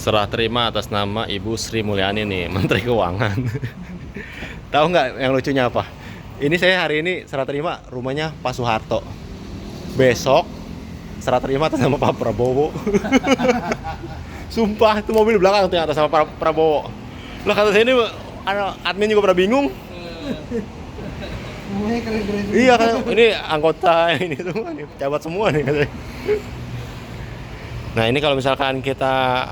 Serah terima atas nama Ibu Sri Mulyani nih, Menteri Keuangan. Tahu nggak yang lucunya apa? Ini saya hari ini serah terima rumahnya Pak Soeharto. Besok serah terima atas nama Pak Prabowo. Sumpah itu mobil belakang tuh yang atas nama Pak Prabowo. Lah kata saya ini admin juga pada bingung. Namanya keren-keren. Iya kan ini anggota ini semua nih, pejabat semua nih katanya. Nah ini kalau misalkan kita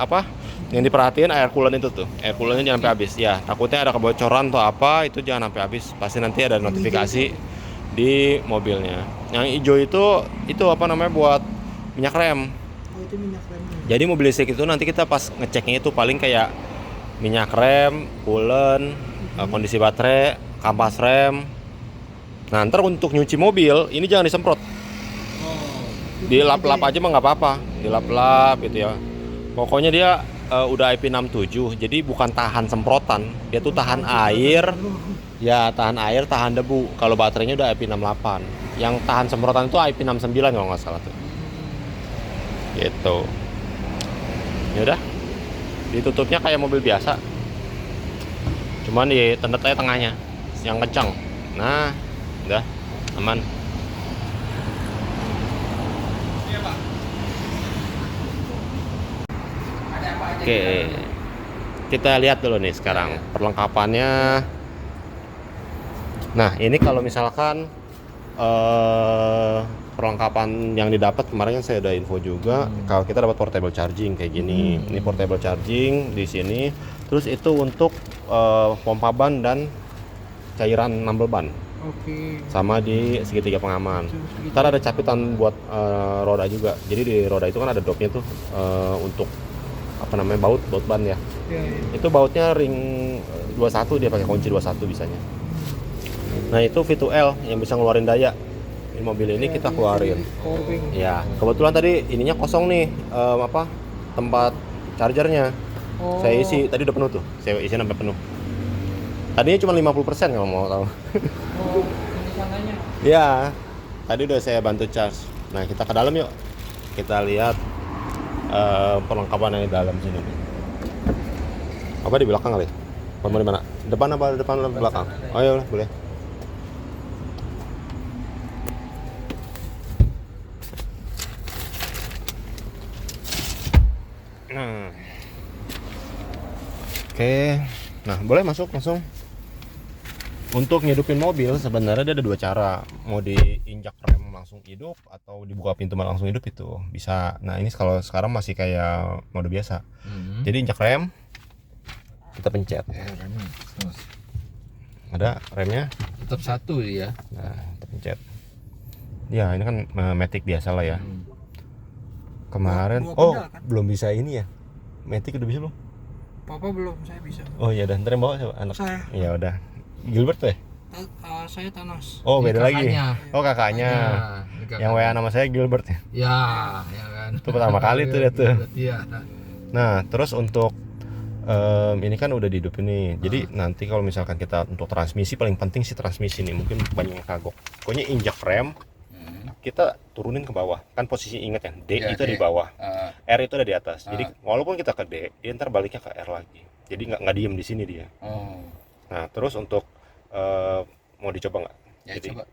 yang diperhatiin air coolant itu tuh, air coolantnya jangan sampai habis ya. Takutnya ada kebocoran atau apa itu jangan sampai habis. Pasti nanti ada notifikasi di mobilnya. Yang hijau itu buat minyak rem. Oh, itu minyak remnya. Jadi mobil listrik itu nanti kita pas ngeceknya itu paling kayak minyak rem, coolant, kondisi baterai, kampas rem. Nah ntar untuk nyuci mobil ini jangan disemprot. Dilap-lap aja mah nggak apa-apa, dilap-lap gitu ya. Pokoknya dia udah IP67, jadi bukan tahan semprotan, dia tuh tahan air, ya tahan air, tahan debu. Kalau baterainya udah IP68, yang tahan semprotan itu IP69 kalau nggak salah tuh. Gitu. Ya udah, ditutupnya kayak mobil biasa, cuman di tendetnya tengahnya, yang kencang. Nah, udah aman. Oke, kita lihat dulu nih sekarang perlengkapannya. Nah, ini kalau misalkan perlengkapan yang didapat kemarin saya ada info juga. Kalau kita dapat portable charging kayak gini, ini portable charging di sini. Terus itu untuk pompa ban dan cairan nambel ban. Oke. Sama di segitiga pengaman. Ntar ada capitan buat roda juga. Jadi di roda itu kan ada dopnya tuh untuk baut ban ya. Ya, ya. Itu bautnya ring 21, dia pakai kunci 21 bisanya. Nah itu V2L yang bisa ngeluarin daya. Di mobil ini kita keluarin. Powerbank. Ya kebetulan tadi ininya kosong nih tempat chargernya. Oh. Saya isi tadi udah penuh tuh. Saya isi sampai penuh. Tadinya cuma 50% kalau mau tahu. Oh, ini sananya. Ya tadi udah saya bantu charge. Nah kita ke dalam yuk. Kita lihat perlengkapan yang di dalam sini. Apa di belakang kali? Apa mau di mana? Depan apa belakang? Oh ya boleh. Nah. Oke. Nah, boleh masuk langsung. Untuk ngidupin mobil sebenarnya ada dua cara. Mau diinjak rem langsung hidup atau dibuka pintu langsung hidup itu bisa. Nah, ini kalau sekarang masih kayak mode biasa. Jadi injak rem, kita pencet. Remnya terus. Ada remnya. Tetap satu ya. Nah, kita pencet. Ya, ini kan Matic biasa lah ya. Kemarin Dua pedal, kan? belum bisa ini ya. Matic udah bisa belum? Papa belum, saya bisa. Oh iya, dan ntar yang bawa siapa? Anak. Saya. Ya udah. Gilbert tuh ya? Saya Thanos. Oh, Ini beda lagi. kakaknya. Oh, kakaknya. Ini kakaknya. Yang WA nama saya Gilbert ya. Ya, ya kan. Itu pertama kali tuh dia tuh. Iya. Nah, terus untuk ini kan udah dihidupin nih. Jadi nanti kalau misalkan kita untuk transmisi, paling penting sih transmisi nih. Mungkin banyak yang kagok. Pokoknya injak rem, kita turunin ke bawah. Kan posisi ingat ya, D Ya, itu D. di bawah, R itu ada di atas. Jadi Ah. walaupun kita ke D, dia ntar baliknya ke R lagi. Jadi nggak diem di sini dia. Oh. Nah, terus untuk mau dicoba nggak? Ya, Jadi coba.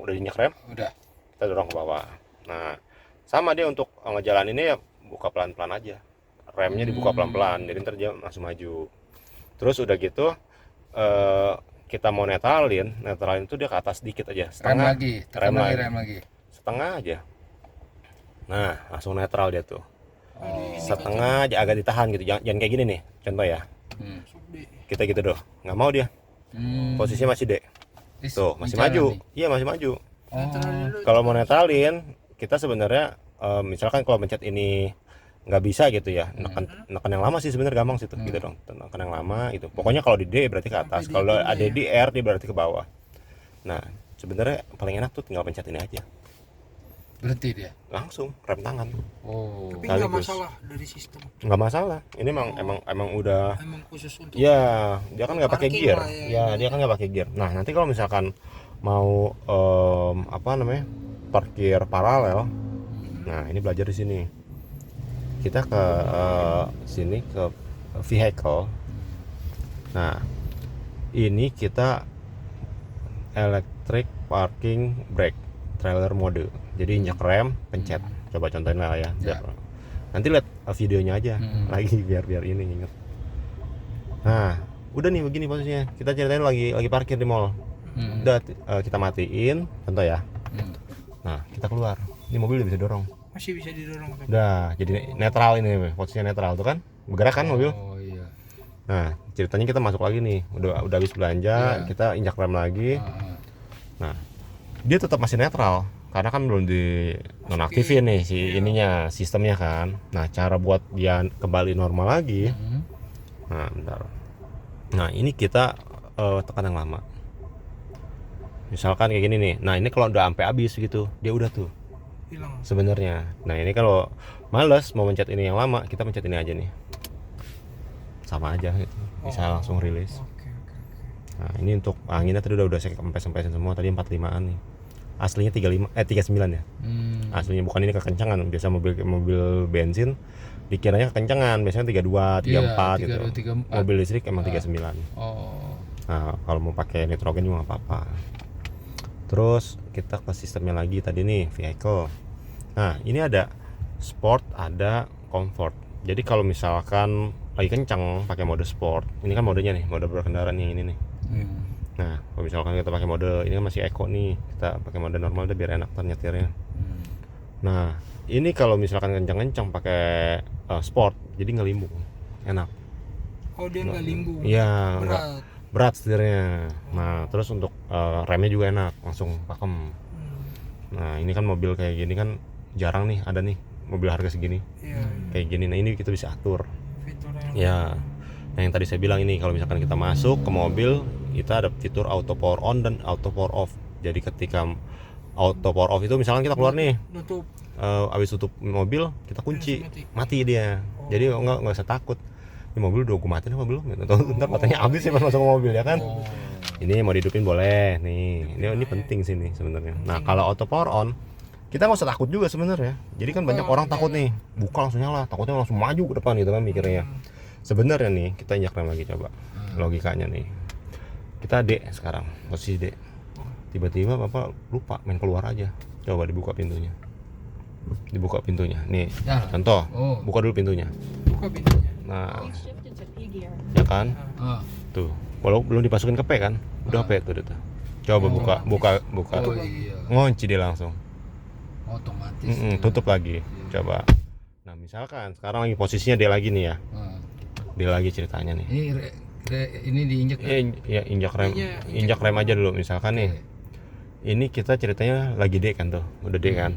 udah injak rem, Udah. kita dorong ke bawah. Nah, sama dia untuk ngejalan ini ya buka pelan-pelan aja. Remnya dibuka pelan-pelan, jadi ntar dia langsung maju. Terus udah gitu kita mau netralin itu dia ke atas dikit aja, Rem setengah. lagi. Rem lagi. Rem lagi. Setengah aja. Nah, langsung netral dia tuh. Oh. Setengah aja agak ditahan gitu. Jangan kayak gini nih, contoh ya. Hmm. Kita gitu doh. Nggak mau dia. Posisinya masih D. Tuh, masih maju. Iya, masih maju. Oh. Kalau mau netralin, kita sebenarnya misalkan kalau mencet ini nggak bisa gitu ya, neken yang lama sih sebenarnya gampang sih tuh, gitu dong, neken yang lama itu. Pokoknya kalau di D berarti ke atas, kalau ada di R dia berarti ke bawah. Nah, sebenarnya paling enak tuh tinggal pencet ini aja, Berhenti dia. langsung rem tangan, Oh. Tapi nggak sekaligus. masalah dari sistem. nggak masalah. Ini emang udah, Emang khusus untuk. ya dia kan nggak pakai Parking gear, lah ya dia kan nggak pakai gear. Nah nanti kalau misalkan mau parkir paralel, nah ini belajar di sini. kita ke sini ke vehicle. Nah, ini kita electric parking brake trailer mode. Jadi injak rem, pencet. Coba contohin lah ya. Ya. Nanti lihat videonya aja lagi biar ini inget. Nah, udah nih begini posisinya. Kita ceritain lagi parkir di mall. Udah kita matiin, contoh ya. Nah, kita keluar. Ini mobil udah bisa dorong. Masih bisa didorong kan? Udah jadi netral ini, posisinya netral tuh kan. Bergerak kan mobil. Oh iya. Nah, ceritanya kita masuk lagi nih. Udah habis belanja, Iya. kita injak rem lagi. Nah, dia tetap masih netral karena kan belum di nonaktifin nih si ininya, sistemnya kan. Nah, cara buat dia kembali normal lagi. Nah, bentar. Nah, ini kita tekan yang lama. Misalkan kayak gini nih. Nah, ini kalau udah sampai habis gitu, dia udah tuh Hilang. sebenarnya. Nah, ini kalau males mau mencet ini yang lama, kita mencet ini aja nih. Sama aja gitu. Bisa langsung rilis. Oke. Nah, ini untuk anginnya tadi udah saya kempes-kempesin semua, tadi 45-an nih. Aslinya 39 ya. Aslinya bukan ini kekencangan. Biasa mobil bensin dikiranya kekencangan, biasanya 32, 34 gitu. 32, 34. Mobil listrik emang 39. Oh. Nah, kalau mau pakai nitrogen juga nggak apa-apa. Terus kita ke sistemnya lagi tadi nih, vehicle. Nah, ini ada sport, ada comfort. Jadi kalau misalkan lagi kencang pakai mode sport, ini kan modenya nih, mode berkendara nih ini nih. Nah, kalau misalkan kita pakai mode ini kan masih eco nih, kita pakai mode normal udah biar enak nyetirnya. Nah, ini kalau misalkan kencang-kencang pakai sport, jadi ngelimbung, enak. Oh, dia nggak limbung. Iya, nggak Berat. berat setirnya. Nah, terus untuk remnya juga enak, langsung pakem. Nah, ini kan mobil kayak gini kan jarang nih ada nih mobil harga segini Iya. kayak gini. Nah, ini kita bisa atur. Fiturnya. Ya. Nah, yang tadi saya bilang ini kalau misalkan kita masuk ke mobil, kita ada fitur auto power on dan auto power off. Jadi ketika auto power off itu misalkan kita keluar nih, Nutup. habis tutup mobil kita kunci, Langsung mati dia. Jadi nggak usah takut. Ini mobil udah gue matiin apa belum? Ntar baterainya habis ya pas masuk ke mobil ya kan. Ini mau dihidupin boleh nih. Ini penting sih nih sebenarnya. Nah, kalau auto power on kita nggak usah takut juga sebenarnya. Jadi kan banyak orang takut nih, buka langsung nyala, takutnya langsung maju ke depan gitu kan mikirnya. Sebenarnya nih kita injak rem lagi coba. Logikanya nih. Kita D sekarang, posisi D. Tiba-tiba Bapak lupa main keluar aja. Coba dibuka pintunya. Dibuka pintunya. Nih, Ya. contoh. Oh. Buka dulu pintunya. Buka pintunya. Nah, We shifted to P gear. ya kan? Ah. Tuh. Walau belum dimasukin ke P kan? Udah P tuh dia tuh. Coba buka. Oh iya. Ngunci dia langsung. Otomatis. Tutup lagi. Coba. Nah, misalkan sekarang lagi posisinya dia lagi nih ya. Dia lagi ceritanya nih. Ini diinjek. Ya injak rem. Injak rem aja dulu misalkan nih. Ini kita ceritanya lagi D kan tuh. Udah D kan.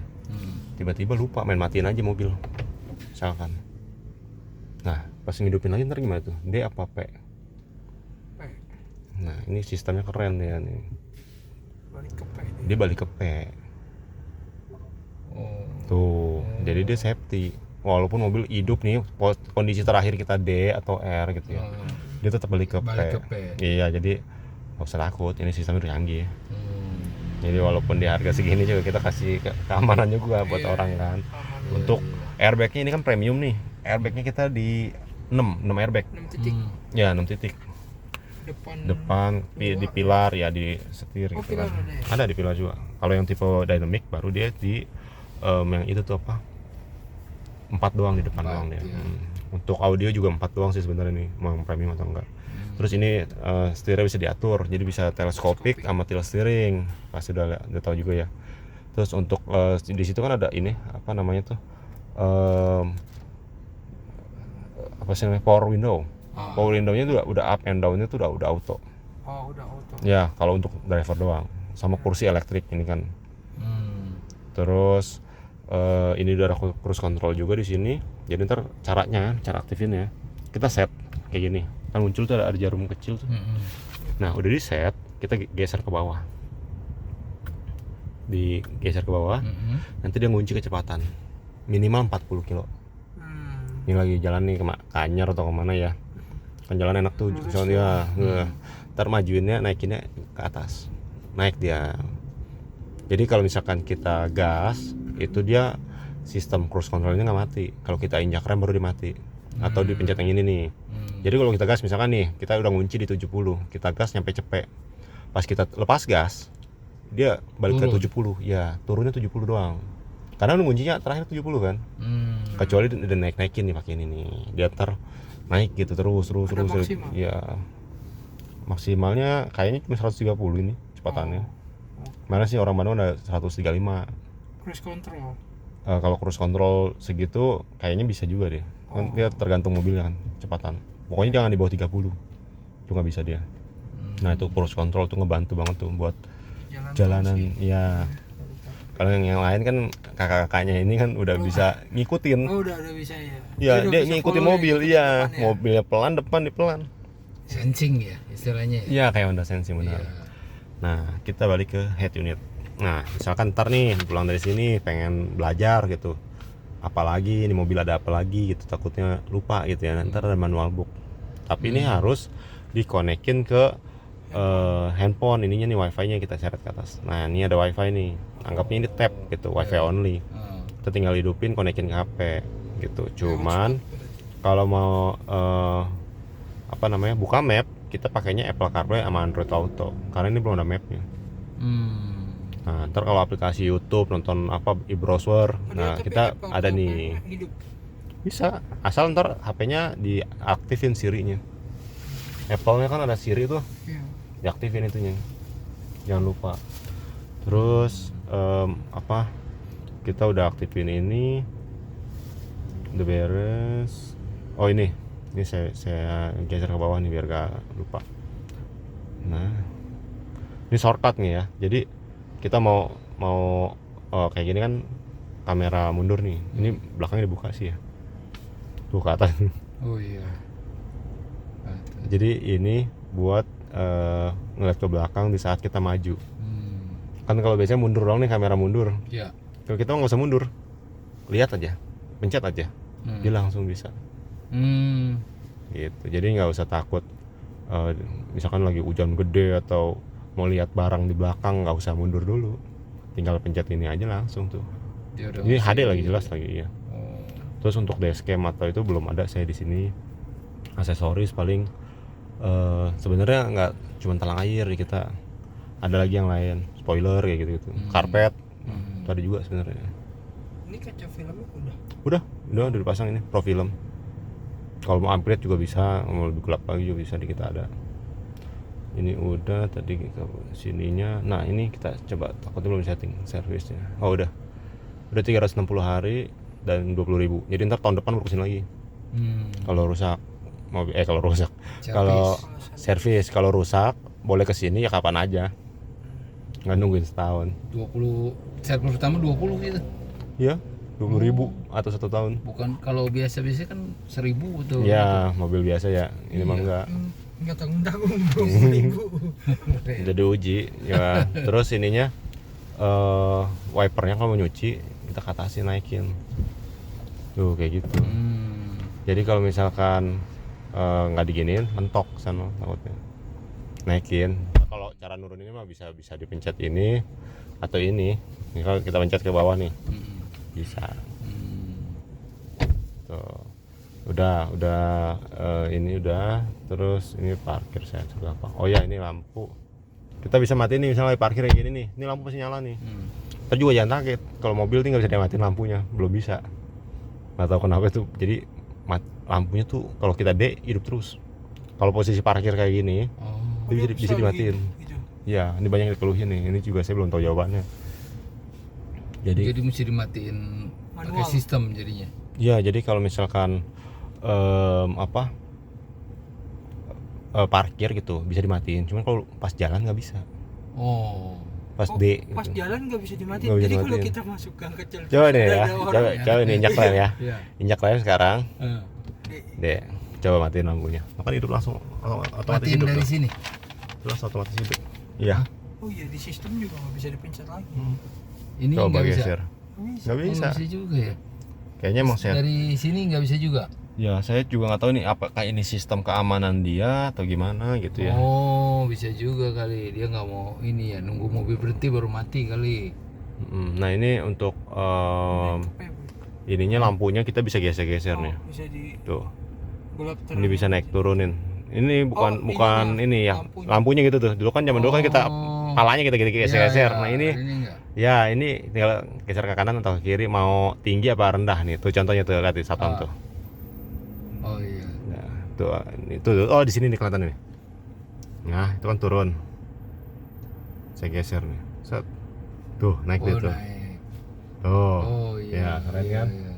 Tiba-tiba lupa main matiin aja mobil. Misalkan. Nah, pas ngidupin lagi ntar gimana tuh? D apa P? P. Nah, ini sistemnya keren ya nih. Balik ke P. Dia balik ke P. Tuh, jadi dia safety. Walaupun mobil hidup nih, kondisi terakhir kita D atau R gitu ya. Dia tetap balik ke P. Balik ke P. Iya, jadi nggak usah takut. Ini sistemnya udah canggih. Jadi walaupun di harga segini juga kita kasih keamanan juga buat orang kan. Untuk airbagnya ini kan premium nih. Airbagnya kita di 6 airbag. 6 titik. Ya 6 titik. Depan di pilar ya di setir Oh, gitu pilar kan. ada ya? Ada di pilar juga. Kalau yang tipe dynamic baru dia di yang itu tuh apa? 4 doang di depan 4, doang dia. iya. Untuk audio juga 4 doang sih sebenarnya nih, mau yang premium atau enggak. Terus ini setirnya bisa diatur, jadi bisa teleskopik sama tilt steering. Pasti udah tahu juga ya. Terus untuk di situ kan ada ini apa namanya tuh? Apa sih namanya? Power window. Power window-nya tuh udah up and down-nya tuh udah auto. Oh, udah auto. Ya, kalau untuk driver doang. Sama kursi elektrik ini kan. Terus ini udah ada cruise control juga di sini. Jadi ntar cara aktifinnya kita set kayak gini. Kan muncul tuh ada jarum kecil tuh. Nah, udah di set, kita geser ke bawah. Digeser ke bawah. Nanti dia ngunci kecepatan minimal 40 kilo. Ini lagi jalan nih ke Anyar atau kemana ya. Kan jalan enak tuh soalnya ntar majuinnya naikinnya ke atas, naik dia. Jadi kalau misalkan kita gas itu dia sistem cruise controlnya nggak mati. Kalau kita injak rem baru dia mati. Atau dipencet yang ini nih. Jadi kalau kita gas misalkan nih, kita udah ngunci di 70, kita gas nyampe cepet. Pas kita lepas gas, dia balik ke 70. Ya, turunnya 70 doang. Karena lu nguncinya terakhir 70 kan. Kecuali udah naik-naikin nih pakai ini nih. Dia ntar naik gitu terus. maksimal? Ya. Maksimalnya kayaknya cuma 130 ini kecepatannya. Mana sih orang Bandung ada 135. Cruise control. Kalau cruise control segitu kayaknya bisa juga deh. Kan dia tergantung mobilnya kan kecepatan. Pokoknya jangan di bawah 30. Itu nggak bisa dia. Nah, itu cruise control tuh ngebantu banget tuh buat jalanan ya. Kalau yang lain kan kakak-kakaknya ini kan udah bisa ngikutin. Oh, udah bisa ya. Ya, dia bisa ngikutin follow mobil, ya, iya. depannya. Mobilnya pelan, depan di pelan. Sensing ya istilahnya. Iya, kayak Honda Sensing benar. Iya. Nah, kita balik ke head unit. Nah, misalkan ntar nih pulang dari sini pengen belajar gitu. Apalagi ini mobil ada apa lagi gitu, takutnya lupa gitu ya. Ntar ada manual book. Tapi ini harus dikonekin ke handphone ininya nih, wifi-nya kita seret ke atas. Nah, ini ada wifi nih. Anggapnya ini tab gitu, wifi only. Kita tinggal hidupin, konekin ke HP gitu. Cuman kalau mau buka map, kita pakainya Apple CarPlay sama Android Auto. Karena ini belum ada mapnya. Nah, ntar kalau aplikasi YouTube, nonton e-browser, nah Tapi kita Apple ada CarPlay nih. hidup. Bisa, asal ntar HP-nya diaktifin Siri-nya. Apple-nya kan ada Siri tuh, Iya. diaktifin itunya. Jangan lupa. Terus kita udah aktifin ini, udah beres. Oh ini saya geser ke bawah nih biar gak lupa. Nah, ini shortcut nih ya. Jadi kita mau kayak gini kan, kamera mundur nih. Ini belakangnya dibuka sih ya. Tuh ke atas. Oh iya. Jadi ini buat ngeliat ke belakang di saat kita maju. Kan kalau biasanya mundur doang nih, kamera mundur. Iya. Kalau kita nggak usah mundur, lihat aja, pencet aja, dia langsung bisa. Gitu. Jadi nggak usah takut. Misalkan lagi hujan gede atau mau lihat barang di belakang, nggak usah mundur dulu. Tinggal pencet ini aja langsung tuh. Ini HD lagi jelas lagi ya. Terus untuk dashcam atau itu belum ada saya di sini. Aksesoris paling sebenarnya nggak cuma talang air kita, ada lagi yang lain, spoiler kayak gitu. Karpet itu ada juga sebenarnya. Ini kaca filmnya Udah dipasang ini Pro Film. Kalau mau upgrade juga bisa, mau lebih gelap lagi juga bisa, di kita ada. Ini udah tadi ke sininya. Nah, ini kita coba, takutnya belum setting servisnya. Oh, udah 360 hari dan 20.000. Jadi ntar tahun depan baru kesini lagi. Kalau rusak mobil, kalau servis, kalau rusak boleh kesini ya kapan aja, nggak nungguin setahun. 20 servis pertama 20 gitu. Ya 20.000 atau 1 tahun. Bukan kalau biasa-biasa kan 1.000 tuh. Ya mobil biasa ya, ini mah nggak tanggung-tanggung 20.000. udah diuji ya. Terus ininya wipernya kalau mau nyuci kita ke atasin, naikin tuh kayak gitu. Jadi kalau misalkan nggak diginiin, mentok sana takutnya, naikin. Kalau cara nuruninnya mah bisa dipencet ini atau ini. Nih, kalau kita pencet ke bawah nih bisa. Tuh udah ini udah. Terus ini parkir saya juga apa? Oh ya, ini lampu kita bisa matiin nih, misalnya parkir kayak gini nih, ini lampu masih nyala nih. Kita juga jangan kaget kalau mobil tinggal bisa dimatiin lampunya, belum bisa, nggak tahu kenapa itu. Jadi lampunya tuh kalau kita hidup terus. Kalau posisi parkir kayak gini bisa dimatiin gitu. Ya, ini banyak yang dikeluhin nih. Ini juga saya belum tahu jawabannya. Jadi mesti dimatiin pakai sistem jadinya. ya, jadi kalau misalkan parkir gitu bisa dimatiin, cuman kalau pas jalan nggak bisa. Pas pas gitu. jalan nggak bisa dimatiin. Nggak bisa Jadi kalau dimatiin. kita masuk gang kecil, Coba nih ya, ada orang coba ini injak rem ya. Iya. Injak rem sekarang. di- Coba matiin lampunya. Maka hidup langsung otomatis Matiin hidup. dari Tuh. sini. Terus otomatis hidup. Iya. Oh iya, di sistem juga nggak bisa dipencet lagi. Ini Coba nggak bisa. geser. Nggak Oh, bisa. nggak bisa juga ya. Kayaknya emang saya. Dari sini nggak bisa juga. Ya, saya juga nggak tahu nih apakah ini sistem keamanan dia atau gimana gitu ya. Oh, bisa juga kali. Dia nggak mau ini ya, nunggu mobil berhenti baru mati kali. Nah, ini untuk ininya lampunya kita bisa geser-geser nih. Bisa di Tuh. gelap Ini bisa naik turunin. Ini bukan Oh, bukan ininya, ini ya. lampunya. Lampunya gitu tuh. Dulu kan zaman dulu kan kita Oh. palanya kita gitu geser-geser. Iya, Nah, ini enggak. ya ini tinggal geser ke kanan atau ke kiri mau tinggi apa rendah nih. Tuh contohnya tuh lihat di satpam Ah. tuh. Oh iya. Nah, tuh itu oh di sini nih kelihatan nih. Nah, itu kan turun. Saya geser nih. Set. Tuh, naik deh Oh, tuh. naik. Tuh. Oh Ya, iya. keren iya, kan? iya.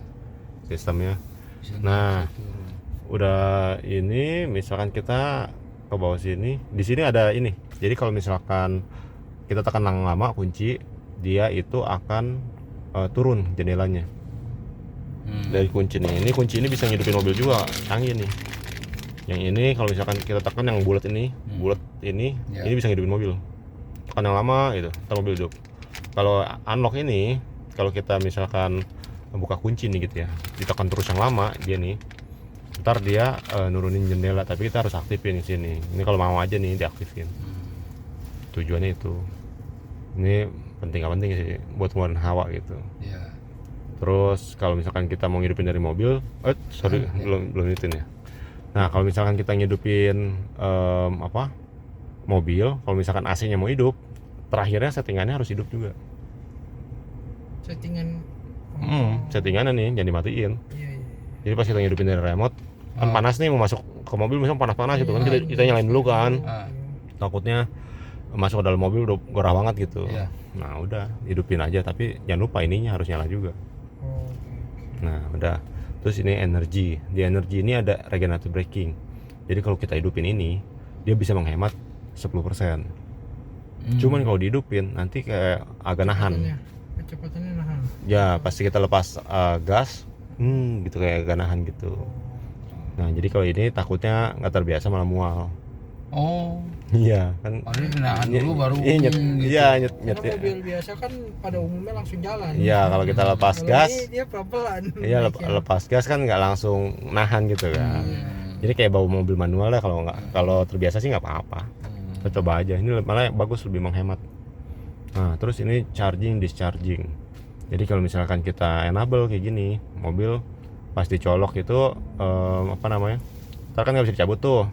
Sistemnya. Bisa naik, Nah. bisa turun. Udah ini misalkan kita ke bawah sini. Di sini ada ini. Jadi kalau misalkan kita tekan lama kunci, dia itu akan turun jendelanya. Dari kunci nih. Ini kunci ini bisa ngidupin mobil juga, canggih nih. Yang ini kalau misalkan kita tekan yang bulat ini, bulat ini, Ya. ini bisa ngidupin mobil. Tekan yang lama gitu, ntar mobil hidup. Kalau unlock ini, kalau kita misalkan buka kunci nih gitu ya, ditekan terus yang lama dia nih, ntar dia nurunin jendela, tapi kita harus aktifin di sini. Ini kalau mau aja nih diaktifin. Tujuannya itu. Ini penting apa penting sih buat ngeluarin hawa gitu. Ya. Terus kalau misalkan kita mau ngidupin dari mobil, sorry belum ngidupin ya. Nah kalau misalkan kita ngidupin mobil, kalau misalkan AC-nya mau hidup, terakhirnya settingannya harus hidup juga. settingan. Settingannya nih jangan dimatiin. Iya, iya. Jadi pas kita ngidupin dari remote, kan panas nih mau masuk ke mobil, misalnya panas-panas gitu kan, kita nyalain dulu kan. Ah. Takutnya masuk ke dalam mobil udah gerah banget gitu. Iya. Nah udah hidupin aja, tapi jangan lupa ininya harus nyala juga. Oh, Nah udah. Terus ini energi. Di energi ini ada regenerative braking. Jadi kalau kita hidupin ini, dia bisa menghemat 10%. Cuman kalau dihidupin nanti kayak agak nahan. Kecepatannya nahan. Ya pasti kita lepas gas, gitu kayak agak nahan gitu. Nah jadi kalau ini takutnya nggak terbiasa malah mual. Oh. Iya kan. Oh, ini nahan dulu baru. Iya nyet. Karena mobil biasa kan pada umumnya langsung jalan. Iya kalau kita lepas Kalau gas, ini dia pelan-pelan. iya lepas gas kan nggak langsung nahan gitu kan. Jadi kayak bawa mobil manual lah, kalau terbiasa sih nggak apa-apa. Kita coba aja. Ini malah bagus, lebih menghemat. Nah terus ini charging discharging. Jadi kalau misalkan kita enable kayak gini, mobil pas dicolok itu ntar kan nggak bisa dicabut tuh.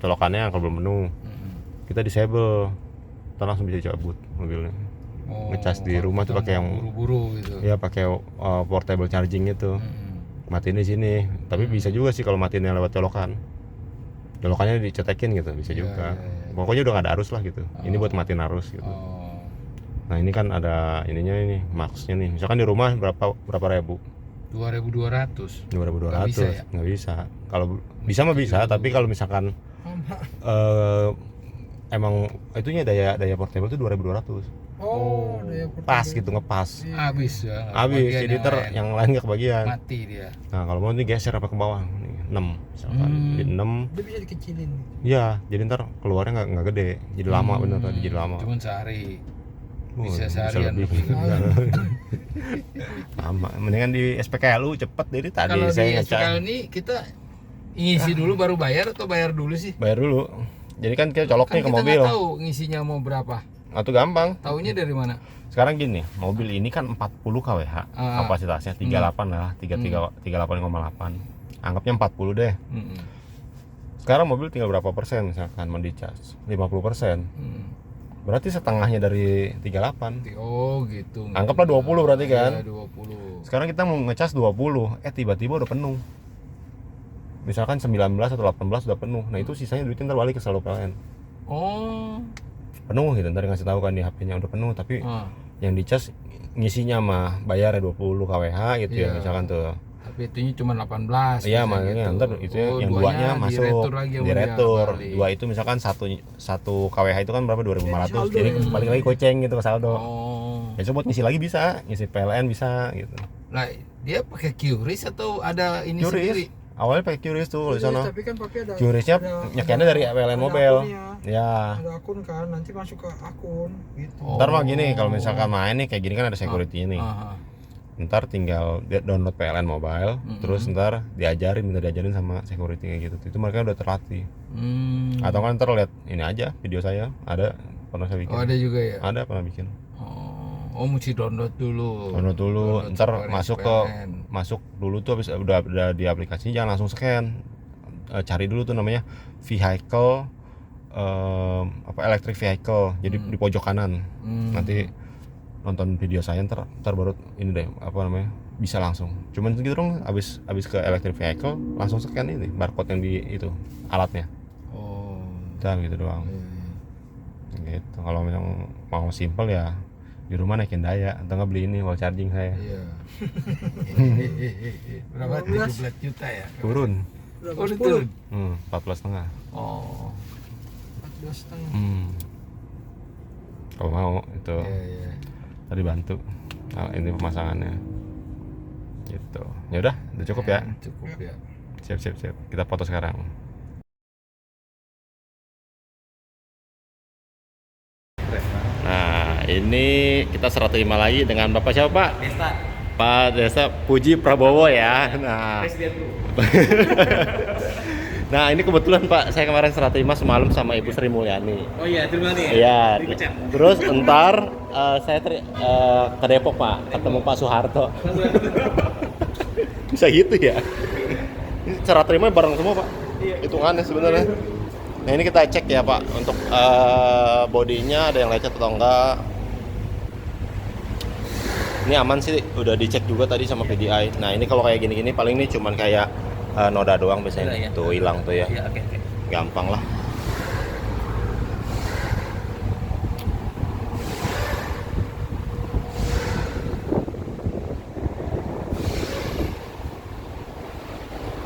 Colokannya kalau belum penuh, kita disable, ntar langsung bisa dicabut mobilnya. Ngecas di rumah tuh pakai yang buru-buru gitu. ya pakai portable charging itu. Matiin di sini, tapi bisa juga sih kalau matiinnya lewat colokan. Colokannya dicetekin gitu, bisa juga. Pokoknya udah gak ada arus lah gitu. Ini buat matiin arus gitu. Nah ini kan ada ininya ini, max-nya nih. Misalkan di rumah berapa ribu? 2.200. 2.200. Nggak bisa ya? Nggak bisa. Kalau bisa mah bisa, tapi kalau misalkan emang itunya daya portable itu 2.200. Oh, daya portable. Pas gitu, ngepas. Habis ya. Habis, jadi yang lain nggak kebagian. Mati dia. Nah kalau mau ini geser apa ke bawah, nih, 6 misalkan, jadi 6. Dia bisa dikecilin. Iya, jadi ntar keluarnya nggak gede, jadi lama bener tadi, jadi lama. Cuman sehari. Oh, Bisa seharian lebih. Lama, mendingan di SPKLU cepet. Jadi tadi Kalau saya di ngecas, SPKL ini kita ngisi dulu baru bayar atau bayar dulu sih? bayar dulu. Jadi kan kita coloknya Kan ke kita mobil. nggak tahu ngisinya mau berapa. Atau gampang. Taunya dari mana? Sekarang gini, mobil ini kan 40 kWh kapasitasnya, 38 lah, 38,8. Anggapnya 40 deh. Sekarang mobil tinggal berapa persen misalkan mau dicas? 50%. Berarti setengahnya dari 38. Oh gitu. Anggaplah 20 berarti kan? Iya, 20. Sekarang kita mau ngecas 20, tiba-tiba udah penuh. Misalkan 19 atau 18 udah penuh. Nah itu sisanya duitnya ntar balik ke saldo PLN. Oh. Penuh gitu, ntar ngasih tahu kan di HP-nya udah penuh, tapi yang dicas ngisinya mah bayar 20 kWh gitu ya misalkan tuh. Tapi itunya cuma 18. Iya makanya gitu. ntar itu yang duanya masuk di retur. Dua itu misalkan satu kWh itu kan berapa, 2.500. Jadi balik lagi goceng gitu ke saldo. Ya coba ngisi lagi bisa, ngisi PLN bisa gitu. Nah, dia pakai QRIS atau ada ini QRIS. sendiri? Awalnya pakai QRIS tuh di sana. Tapi kan papi ada. QRIS-nya nyekiannya dari PLN Mobile. Ya. Ada akun kan, nanti masuk ke akun gitu. Ntar mah gini, kalau misalkan main nih kayak gini kan ada security ini. Ntar tinggal download PLN Mobile, terus ntar minta diajarin sama security kayak gitu. Itu mereka udah terlatih. Atau kan ntar lihat ini aja video saya, ada pernah saya bikin. Oh ada juga ya? Ada pernah bikin. Oh, mesti download dulu. Download dulu, Download ntar software Expand. masuk dulu tuh habis udah di aplikasi jangan langsung scan. Cari dulu tuh namanya vehicle electric vehicle. Jadi di pojok kanan. Nanti nonton video saya ntar baru ini deh bisa langsung. Cuman gitu dong abis ke electric vehicle langsung scan ini barcode yang di itu alatnya. Oh. Udah gitu doang. Gitu. Kalau memang mau simple ya di rumah naikin daya atau nggak beli ini wall charging saya. Iya. Berapa? 17 juta ya? Turun. Oh, udah turun. 14,5. Oh. 14,5. Kalau mau itu Iya. tadi bantu. Nah, ini pemasangannya. Gitu. Ya udah cukup ya. Cukup ya. Siap. Kita foto sekarang. Nah, ini kita serah terima lagi dengan Bapak siapa, Pak? Desta. Pak Desa Puji Prabowo ya. Nah. Presiden tuh. Nah, ini kebetulan Pak, saya kemarin serah terima semalam sama Ibu Sri Mulyani. Oh iya, terima kasih. Iya. Dipecat. Terus entar saya ke Depok, Pak, ketemu Pak Soeharto. Bisa gitu ya. Ini serah terima bareng semua, Pak. Iya. Hitungannya sebenarnya. Nah, ini kita cek ya, Pak, untuk bodinya ada yang lecet atau enggak. Ini aman sih, udah dicek juga tadi sama PDI. Nah, ini kalau kayak gini-gini paling ini cuman kayak noda doang biasanya. Iya, iya. Tuh hilang tuh ya. Iya, oke. Gampang lah.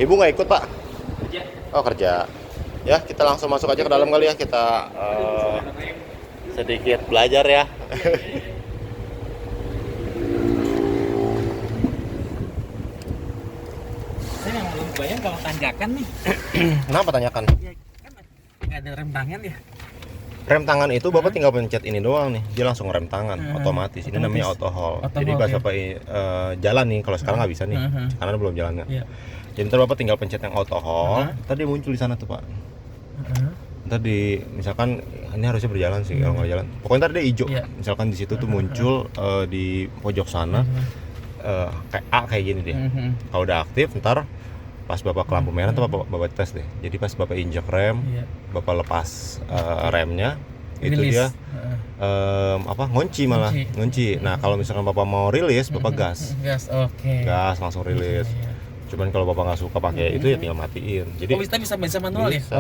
Ibu nggak ikut, Pak? Kerja. Oh, kerja. Ya, kita langsung masuk aja ke dalam kali ya. Kita sedikit belajar ya. Saya memang belum bayang kalau tanjakan nih. Kenapa tanyakan? Ya, kan nggak ada rem tangan ya. Rem tangan itu Bapak tinggal pencet ini doang nih, dia langsung rem tangan otomatis. Ini namanya auto hold. Jadi hold, pas ya. Bapak jalan nih, kalau sekarang nggak bisa nih, karena belum jalan kan. Iya. Jadi ntar Bapak tinggal pencet yang auto hold, tadi muncul di sana tuh Pak. Ntar misalkan ini harusnya berjalan sih kalau nggak jalan. Pokoknya ntar dia hijau. Iya. Misalkan di situ tuh muncul di pojok sana kayak A kayak gini deh. Kalau udah aktif ntar pas Bapak ke lampu merah tuh Bapak tes deh. Jadi pas Bapak injek rem, Iya. Bapak lepas remnya, itu Rilis. dia ngunci malah ngunci. Nah kalau misalkan Bapak mau rilis, Bapak gas, Gas, oke. gas langsung rilis. Iya. Cuman kalau Bapak nggak suka pakai itu ya tinggal matiin. Jadi Oh, bisa manual ya? Bisa.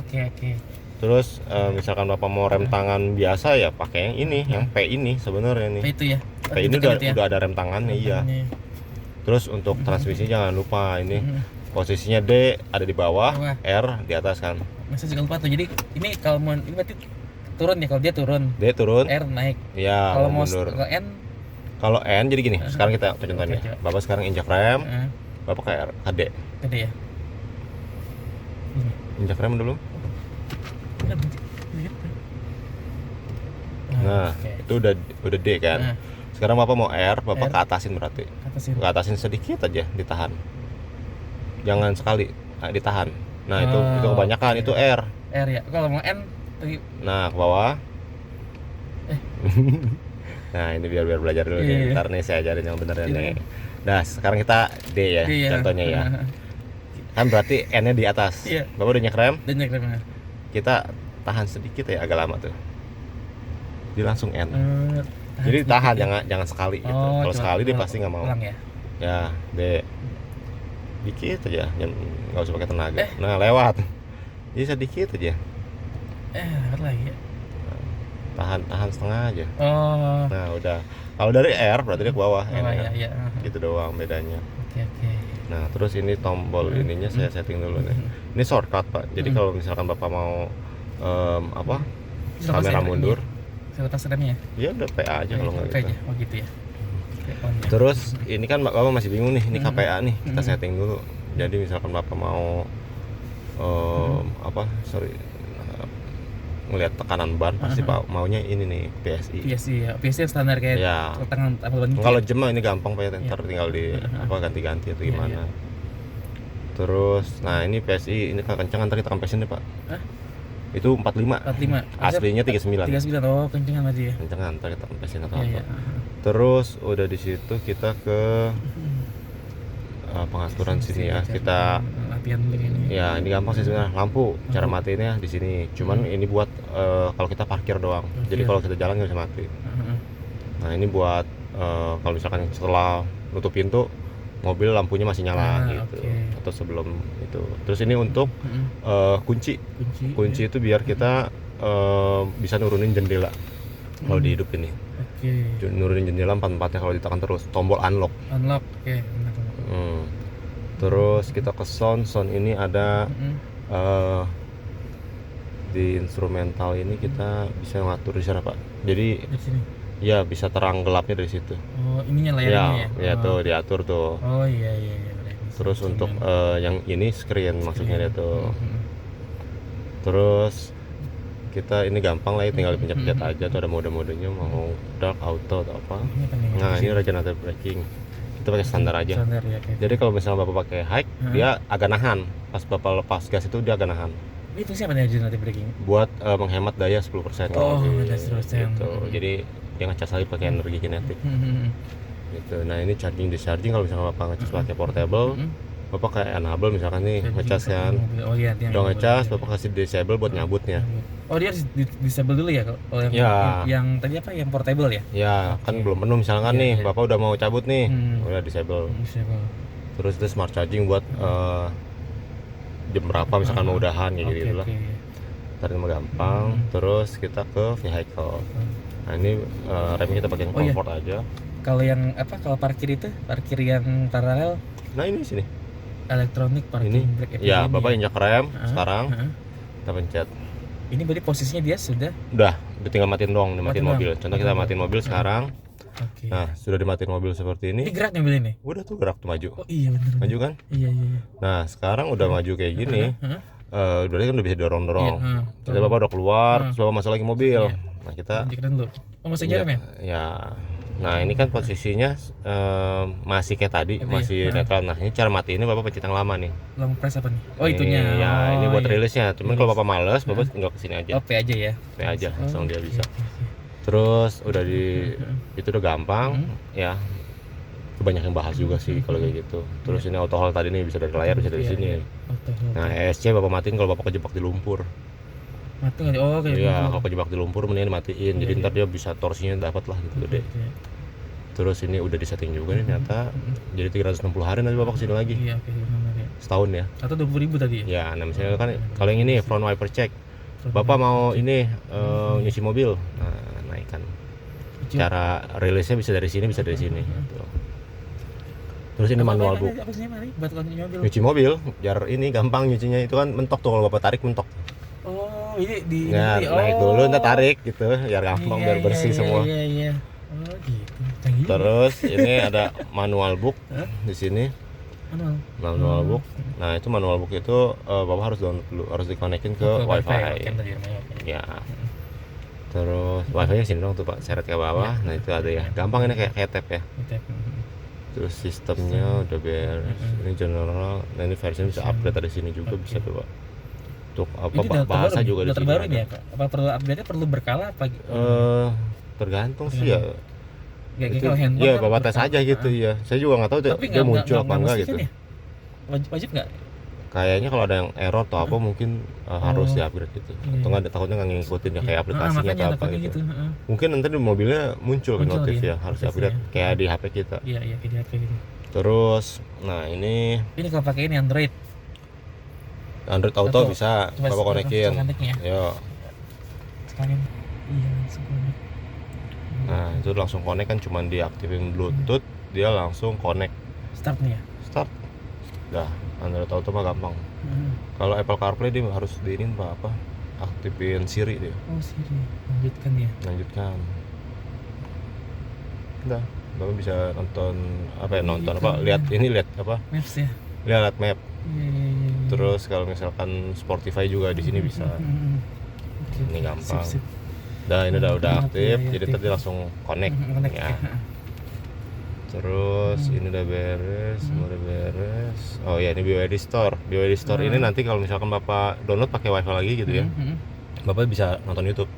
Oke. terus misalkan Bapak mau rem tangan biasa ya pakai yang ini, yang P ini sebenarnya nih. Itu ya. P ini udah ada rem tangannya, iya. Terus untuk transmisi jangan lupa ini posisinya D ada di bawah, R di atas kan. Masa juga lupa tuh. Jadi ini kalau mau ini berarti turun ya, kalau dia turun. D turun. R naik. Iya, Kalau mau mundur. ke N Kalau N jadi gini, sekarang kita contohin ya. Oke. Bapak sekarang injak rem, Bapak ke R, ke D. gede ya. Injak rem dulu. Nah, Nah, oke. itu udah D kan. Sekarang Bapak mau R, Bapak R. ke atasin berarti. Atasin. Ke atasin sedikit aja, ditahan. Jangan sekali, ditahan. Nah, itu kebanyakan, itu R. R ya. Kalau mau N Nah, ke bawah. Nah, ini biar belajar dulu nih. Iya. Ntar nih saya ajarin yang benernya Iya. nih. Nah, sekarang kita D ya, D ya. contohnya ya. Kan berarti N-nya di atas. Iya. Bapak udah nyekrem, Dan nyekrem. kita tahan sedikit ya, agak lama tuh. Dia langsung N. Tahan Jadi sedikit tahan, ya. jangan sekali gitu. Oh, Kalau cuma sekali dia pasti nggak mau. ulang ya. Ya, D. Dikit aja, nggak usah pakai tenaga. Nah, lewat. Jadi sedikit aja. Lewat lagi ya. Tahan setengah aja. Oh. Nah, udah. Kalau dari R berarti dia ke bawah. Oh N-nya. iya. Gitu doang bedanya. Oke. Nah, terus ini tombol ininya saya setting dulu nih. Ini shortcut, Pak. Jadi kalau misalkan Bapak mau kamera mundur, Selepas remnya. ya udah PA aja kalau nggak Oke gitu. aja. Oh gitu ya. Oke, on ya. Terus ini kan Bapak masih bingung nih, ini KPA nih. Kita setting dulu. Jadi misalkan Bapak mau ngelihat tekanan ban pasti Pak maunya ini nih PSI. PSI ya. PSI yang standar kayak Ya. tangan ban gitu. Kalau jam mah ini gampang Pak ya, ntar tinggal di ganti-ganti atau gimana. Terus nah ini PSI ini kekencangan, ntar kita kempesin deh Pak. Hah? Itu 45. 45. Aslinya 39. 39. Oh, kencengan berarti ya. Jangan ntar kita tempesin atau Iya, apa. iya. Terus udah di situ kita ke pengaturan sini ya. Kita latihan dulu ini. ya ini gampang sih sebenarnya. Lampu cara matiinnya di sini. Cuman ini buat kalau kita parkir doang. Jadi kalau kita jalan nggak bisa mati. Nah ini buat kalau misalkan setelah nutup pintu mobil lampunya masih nyala gitu. Atau sebelum itu. Terus ini untuk kunci itu biar kita bisa nurunin jendela kalau dihidup ini. Nurunin jendela 4-4-nya kalau ditekan terus. Tombol unlock. Oke. Terus kita ke sound ini ada di instrumental ini kita bisa ngatur di sana Pak. Jadi Di sini. ya bisa terang gelapnya dari situ. Oh, ininya layarnya ya. Ya tuh diatur tuh. Oh iya. Terus untuk yang ini screen maksudnya dia tuh. Terus kita ini gampang lah ya, tinggal pencet-pencet aja tuh ada mode-modenya mau dark, auto atau apa. Nah ini regenerative braking kita pakai standar aja. Standar ya. Jadi kalau misalnya bapak pakai high dia agak nahan. Pas bapak lepas gas itu dia agak nahan. Itu siapa nih regenerative braking? Buat menghemat daya 10%. Oh, daya 10%. Gitu. Jadi dia ngecas lagi pakai energi kinetik. Gitu. Nah ini charging discharging kalau misalnya bapak ngecas pakai portable, bapak kayak enable misalkan nih ngecas kan. Oh iya, udah ngecas bapak kasih disable buat nyabutnya. Oh dia harus disable dulu ya kalau yang tadi apa yang portable ya? Ya kan belum penuh misalkan nih bapak udah mau cabut nih, udah disable. Terus itu smart charging buat jam berapa misalkan mau udahan kayak gitu lah. Tadi mah gampang. Terus kita ke vehicle. Nah ini remnya kita pakai comfort aja. Kalau yang apa? Kalau parkir itu parkir yang paralel? Nah ini sini. Elektronik parking brake. Ya bapak injak rem sekarang. Kita pencet. Ini berarti posisinya dia sudah? Udah tinggal matiin doang, matiin mobil. Contoh kita matiin mobil sekarang. Oke. Nah sudah dimatiin mobil seperti ini. Ini gerak mobil ini? Udah tuh gerak tuh maju. Oh iya benar. Maju kan? Iya. Nah sekarang udah maju kayak gini. Berarti kan udah bisa dorong-dorong. Kita bapak udah keluar, bapak masuk lagi mobil. Nah kita. Dulu. Oh masih jalan ya? Ya. Nah ini kan posisinya masih kayak tadi, masih netral. Nah ini cara mati ini bapak pencet yang lama nih. Long press apa nih? Oh itunya. Ya ini buat rilisnya. Cuman kalau bapak males, bapak tinggal kesini aja. Oh P aja ya? P aja, langsung dia bisa. Terus udah itu udah gampang, ya. Banyak yang bahas juga sih kalau kayak gitu. Terus ini auto hold tadi nih bisa dari layar, bisa dari sini. Nah ESC bapak matiin kalau bapak kejebak di lumpur. Mati nggak? Oh kayak iya, kalau kejebak di lumpur mendingan dimatiin. Jadi ntar dia bisa torsinya dapat lah gitu gede. Terus ini udah disetting juga nih ternyata. Jadi 360 hari nanti bapak kesini lagi. Iya, oke. Setahun ya. Atau 20.000 tadi? Ya, nah misalnya kan kalau yang ini front wiper check. Bapak mau ini nyuci mobil. Nah, naikkan. Cara rilisnya bisa dari sini, bisa dari sini gitu. Terus ini manual book. Nyuci mobil, biar ini gampang nyucinya itu kan mentok tuh kalau bapak tarik mentok. Oh, ini di naik dulu ntar tarik gitu, biar gampang, biar bersih semua. Iya. Oh, gitu. Terus ini ada manual book di sini. Manual book. Nah, itu manual book itu bapak harus download dulu, harus dikonekin ke wifi. Ya. Terus wifi-nya sini dong tuh Pak, seret ke bawah. Nah, itu ada ya. Gampang ini kayak tab ya. Terus sistemnya udah beres. Ini general. Nah, ini versi bisa upgrade ada di sini juga bisa tuh Pak. Untuk apa bahasa juga di sini. Terbaru ini ya, Pak? Apa perlu update-nya perlu berkala apa? Tergantung sih ya. Itu, ya bapak tes aja gitu ya. Saya juga nggak tahu dia muncul apa enggak gitu. Ya? Wajib nggak? Kayaknya kalau ada yang error atau apa mungkin harus di-upgrade gitu. Atau nggak takutnya nggak ngikutin ya kayak aplikasinya atau apa gitu. Mungkin nanti di mobilnya muncul notif ya, harus di-upgrade kayak di HP kita. Iya, kayak di HP gitu. Terus nah ini kalau pakai ini Android Auto bisa bapak konekin. Yo. Sekalian. Iya, langsung connect. Nah, itu langsung connect kan, cuman diaktifin Bluetooth, dia langsung connect. Start nih ya? Start. Dah, Android Auto mah gampang. Kalau Apple CarPlay dia harus diinin apa? Aktifin Siri dia. Oh, Siri. Lanjutkan ya. Lanjutkan. Udah, bapak bisa nonton apa ya? Nonton apa? Lihat apa? Maps ya. Lihat map. Iya. Terus kalau misalkan Spotify juga di sini bisa. Ini gampang. Sip. Nah, ini udah aktif, jadi tadi langsung connect ya. Terus ini udah beres, semua udah beres. Oh ya, ini BYD Store. BYD Store ini nanti kalau misalkan bapak download pakai wifi lagi gitu ya. Bapak bisa nonton YouTube.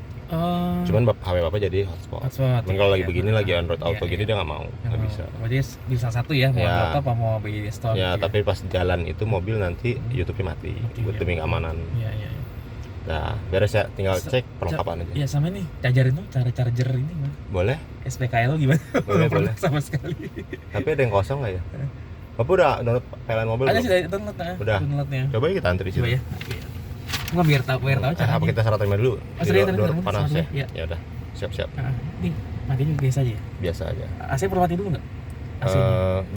Cuman HP Bapak jadi hotspot. Cuman kalau lagi begini lagi Android Auto gini dia nggak mau, nggak bisa. Berarti bisa satu ya, mau Ya. laptop apa mau beli store. Ya, gitu. tapi pas jalan itu mobil nanti YouTube-nya mati buat demi keamanan. Iya. Nah, beres ya, tinggal cek perlengkapan aja. Ya sama nih, charger itu cara charger ini gimana? Boleh? SPKL gimana? Boleh, Belum pernah boleh. sama sekali. Tapi ada yang kosong nggak ya? Bapak udah download PLN mobil Ada belum? sih dari download ya. Udah. Downloadnya. Coba ya kita antri di Coba situ. ya. Enggak biar tahu caranya. Apa kita syarat terima dulu? Oh, serius, Di luar terima, panas terima, ya? iya. Ya udah, siap-siap. Ini matinya juga biasa aja ya. Biasa aja. AC perlu mati dulu nggak? AC.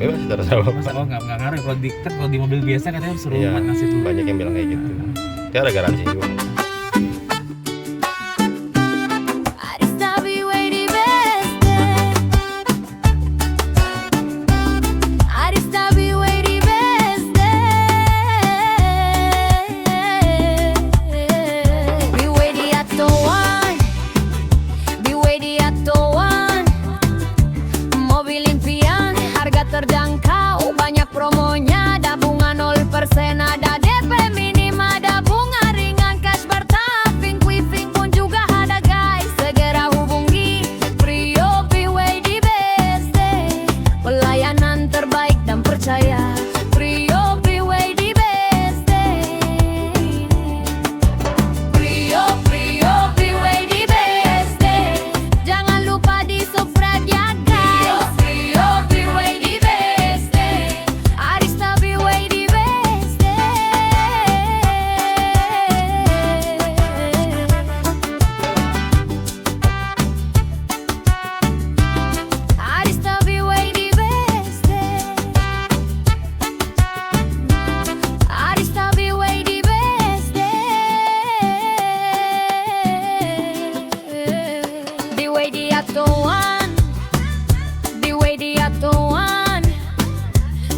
Bebas terserah Masa Bapak. nggak ngaruh kalau di kan kalau di mobil biasa katanya suruh Iya, mati dulu. banyak yang bilang kayak gitu. Kayak ada garansi juga. Arista Biway di beste. Arista Biway di beste. Biway di atuan. Biway di atuan. Mobil impian, harga terjangkau, banyak promonya, ada bunga 0%, ada DP minim, ada bunga ringan, cash bertahap, Quick pun juga ada guys. Segera hubungi Prio Biway di beste. Pelayanan terbaik dan percaya, Prio Biway di beste. Prio Biway di beste. Jangan lupa di subscribe ya guys. Prio Biway di beste. Arista Biway di beste. Arista Biway di beste. Arista Biway di beste. Biway di atuan. Biway di atuan.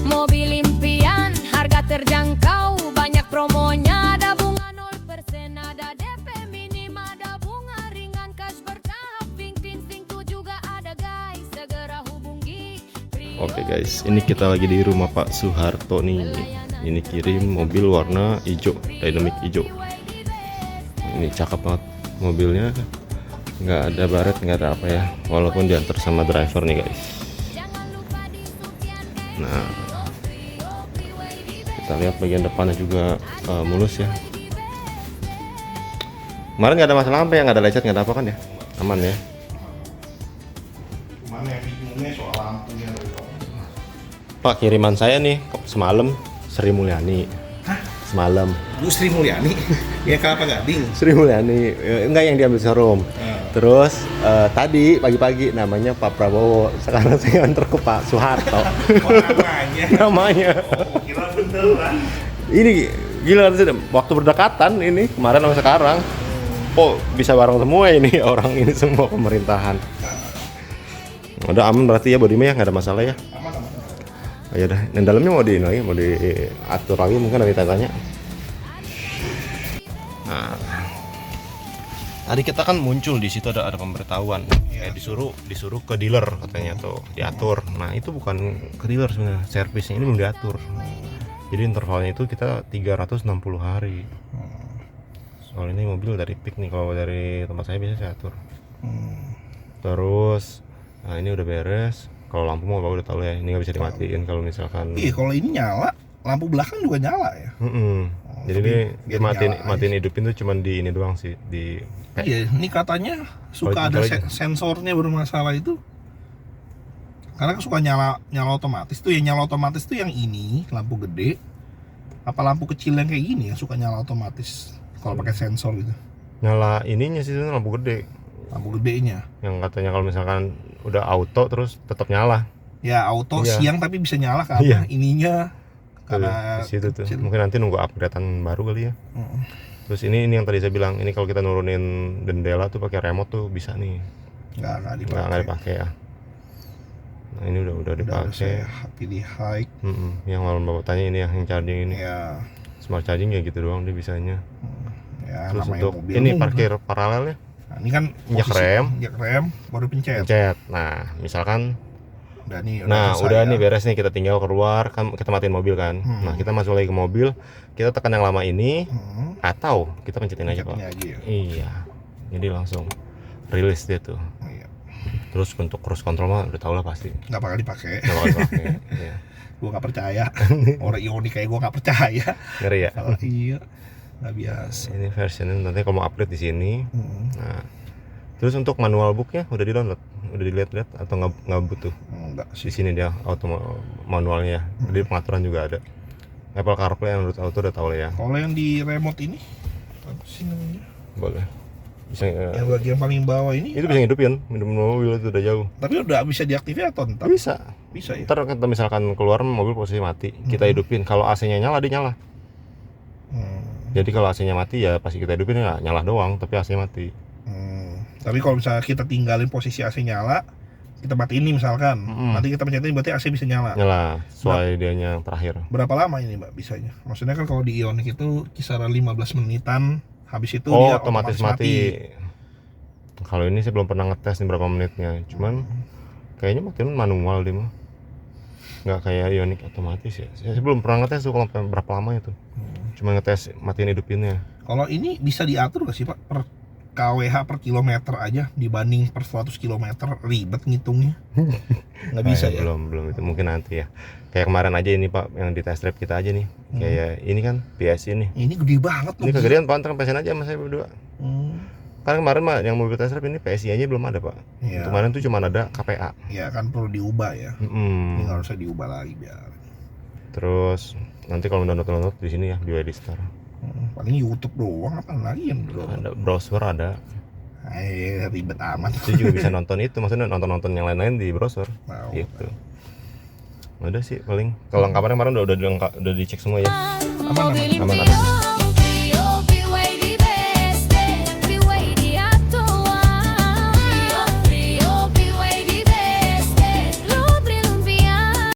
Mobil impian, harga terjangkau, banyak promonya, ada bunga 0%, ada DP minim, ada bunga ringan, cash bertahap, Finctu juga ada guys. Segera hubungi Prio. Oke guys, ini kita lagi di rumah Pak Soeharto nih. Ini kirim mobil warna hijau, dynamic hijau. Ini cakep banget mobilnya. Nggak ada baret, nggak ada apa ya. Walaupun diantar sama driver nih guys. Jangan lupa di Sukyan. Nah, kita lihat bagian depannya juga mulus ya. Kemarin nggak ada masalah apa ya, nggak ada lecet, nggak ada apa kan ya? Aman ya. Mana yang bingungnya soal lampunya Pak, kiriman saya nih semalam Sri Mulyani. Semalam Lu Sri Mulyani? Ya Kelapa Gading. Sri Mulyani, enggak yang diambil showroom. Terus tadi pagi-pagi namanya Pak Prabowo. Sekarang saya antar ke Pak Soeharto. Oh, namanya. Namanya. Kira beneran. Ini gila sih, waktu berdekatan ini kemarin sama sekarang. Oh, bisa bareng semua ini orang ini semua pemerintahan. Udah aman berarti ya bodinya ya, nggak ada masalah ya. Ya udah, yang dalamnya mau di lagi, mau diatur lagi mungkin nanti tanya. Nah, tadi kita kan muncul di situ ada pemberitahuan, kayak disuruh ke dealer katanya tuh diatur. Nah itu bukan ke dealer sebenarnya, servisnya ini belum diatur. Jadi intervalnya itu kita 360 hari. Soal ini mobil dari PIK nih, kalau dari tempat saya biasanya saya atur. Terus, nah ini udah beres. Kalau lampu mau bapak udah tahu ya, ini nggak bisa dimatiin kalau misalkan. Iya, kalau ini nyala, lampu belakang juga nyala ya. Jadi tapi ini biar dimatiin, nyala matiin hidupin tuh cuman di ini doang sih, di Iya, ini katanya suka ada sensornya bermasalah itu. Karena kan suka nyala otomatis tuh, yang nyala otomatis tuh yang ini lampu gede. Apa lampu kecil yang kayak gini yang suka nyala otomatis kalau pakai sensor gitu. nyala ininya sih itu lampu gede. Lampu gedenya. Yang katanya kalau misalkan udah auto terus tetap nyala. Ya auto Iya. siang tapi bisa nyala karena ininya karena Di situ tuh. kecil. Mungkin nanti nunggu upgradean baru kali ya. Terus ini yang tadi saya bilang, ini kalau kita nurunin jendela tuh pakai remote tuh bisa nih. Nggak Nggak dipakai ya. Nah ini udah dipakai. saya pilih high. Yang malam bapak tanya ini yang charging ini. Ya, Smart charging ya gitu doang dia bisanya. ya Terus namanya untuk mobil ini umum. parkir paralel ya, Nah, ini kan injak injak rem baru pencet. pencet. Nah misalkan, Udah nih, nah selesai udah ya. nih beres nih, kita tinggal keluar kan, kita matiin mobil kan. Nah kita masuk lagi ke mobil, kita tekan yang lama ini, atau kita pencetin aja Pak. Pencetnya aja ya. Iya, jadi langsung rilis dia tuh. Oh, iya. Terus untuk cruise control mah udah tau lah pasti. Nggak bakal dipakai. Nggak bakal dipakai. Iya. Gue nggak percaya. Orang Ioniq kayak gue nggak percaya. Ngeri ya. Kalau iya nggak biasa. Ini versionnya nanti kalau mau update di sini. Hmm. Nah, terus untuk manual booknya udah di download, udah dilihat-lihat atau nggak butuh? Enggak Di sih. sini dia manualnya. Jadi pengaturan juga ada. Apple CarPlay, Android Auto udah tahu lah ya. Kalau yang di remote ini apa sih namanya? Boleh. Bisa Yang bagian paling bawah ini. itu bisa ngidupin mobil itu udah jauh. Tapi udah bisa diaktifin atau tetap? Bisa. Bisa ya. Ntar kita misalkan keluar mobil posisi mati, kita hidupin. Kalau AC-nya nyala dia nyala. Jadi kalau AC-nya mati ya pasti kita hidupin ya nyala doang, tapi AC-nya mati. Tapi kalau misalnya kita tinggalin posisi AC nyala, kita matiin ini misalkan, nanti kita pencetin berarti AC bisa nyala. Nyala sesuai dianya terakhir. Berapa lama ini Mbak bisanya? Maksudnya kan kalau di Ioniq itu kisaran 15 menitan, habis itu Oh, dia otomatis mati. Kalau ini saya belum pernah ngetes nih berapa menitnya. Cuman kayaknya matiin manual deh mah. Nggak kayak Ioniq otomatis ya. Saya belum pernah ngetes tuh kalau berapa lama itu. Cuma ngetes matiin hidupinnya. Kalau ini bisa diatur nggak sih Pak? Per kWh per kilometer aja dibanding per 100 km, ribet ngitungnya. Nggak bisa ya? Belum itu mungkin nanti ya. Kayak kemarin aja ini Pak yang di test drive kita aja nih. Kayak ini kan PSI nih. Ini gede banget loh. Ini kegedean Pak, ntar pesan aja sama saya berdua. Kan kemarin mah yang mobil test drive ini PSI aja belum ada Pak. Iya. Kemarin tuh cuma ada KPA. Ya kan perlu diubah ya. Ini nggak usah diubah lagi biar. Terus nanti kalau download di sini ya di WD Store. Paling YouTube doang, apa lagi yang bro? Ada browser ada. Ribet amat. Itu juga bisa nonton itu, maksudnya nonton yang lain-lain di browser. Mau. Gitu. Udah sih paling. Kalau kabarnya kemarin udah dicek semua ya. Aman. Aman.